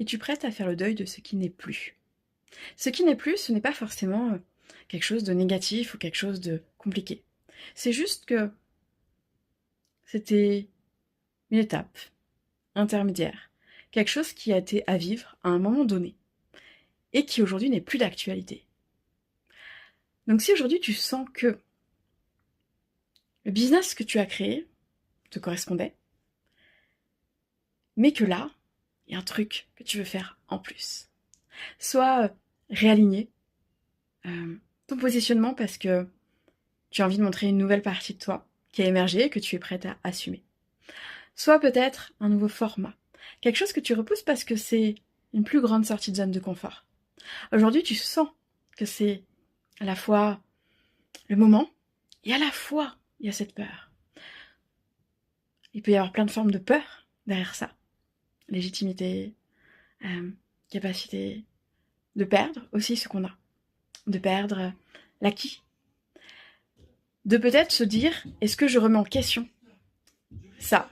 Es-tu prête à faire le deuil de ce qui n'est plus? Ce qui n'est plus, ce n'est pas forcément quelque chose de négatif ou quelque chose de compliqué. C'est juste que c'était une étape intermédiaire, quelque chose qui a été à vivre à un moment donné et qui aujourd'hui n'est plus d'actualité. Donc si aujourd'hui tu sens que le business que tu as créé te correspondait, mais que là, il y a un truc que tu veux faire en plus. Soit réaligner ton positionnement parce que tu as envie de montrer une nouvelle partie de toi qui a émergé et que tu es prête à assumer. Soit peut-être un nouveau format, quelque chose que tu repousses parce que c'est une plus grande sortie de zone de confort. Aujourd'hui, tu sens que c'est à la fois le moment et à la fois il y a cette peur. Il peut y avoir plein de formes de peur derrière ça. Légitimité, capacité de perdre aussi ce qu'on a, de perdre l'acquis, de peut-être se dire est-ce que je remets en question ça?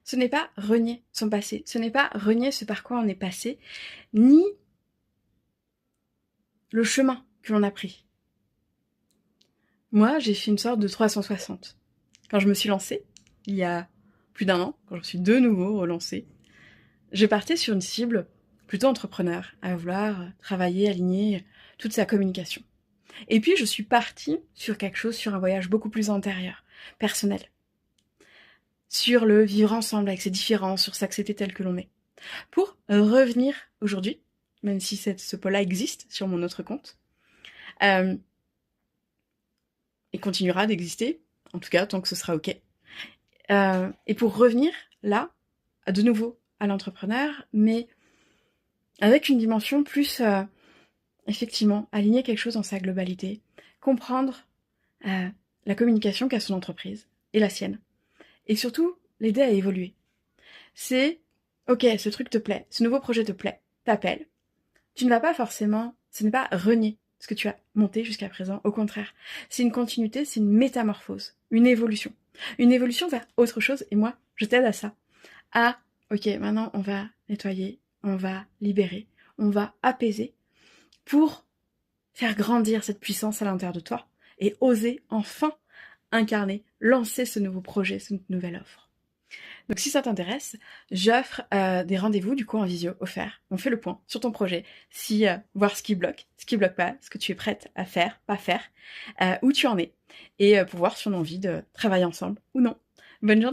Ce n'est pas renier son passé, ce n'est pas renier ce par quoi on est passé, ni le chemin que l'on a pris. Moi, j'ai fait une sorte de 360. Quand je me suis lancée, il y a plus d'1 an, quand je me suis de nouveau relancée, je partais sur une cible plutôt entrepreneur, à vouloir travailler, aligner toute sa communication. Et puis je suis partie sur quelque chose, sur un voyage beaucoup plus intérieur, personnel. Sur le vivre ensemble avec ses différences, sur s'accepter tel que l'on est. Pour revenir aujourd'hui, même si ce pôle-là existe sur mon autre compte, et continuera d'exister, en tout cas tant que ce sera ok. Et pour revenir là, de nouveau à l'entrepreneur, mais avec une dimension plus, effectivement, aligner quelque chose dans sa globalité, comprendre la communication qu'a son entreprise et la sienne, et surtout l'aider à évoluer. C'est, ok, ce truc te plaît, ce nouveau projet te plaît, t'appelle, tu ne vas pas forcément, ce n'est pas renier ce que tu as monté jusqu'à présent, au contraire, c'est une continuité, c'est une métamorphose, une évolution vers autre chose, et moi, je t'aide à ça, ok, maintenant on va nettoyer, on va libérer, on va apaiser, pour faire grandir cette puissance à l'intérieur de toi, et oser enfin incarner, lancer ce nouveau projet, cette nouvelle offre. Donc si ça t'intéresse, j'offre des rendez-vous du coup en visio offerts. On fait le point sur ton projet, voir ce qui bloque pas, ce que tu es prête à faire, pas faire, où tu en es, et pour voir si on a envie de travailler ensemble ou non. Bonne journée!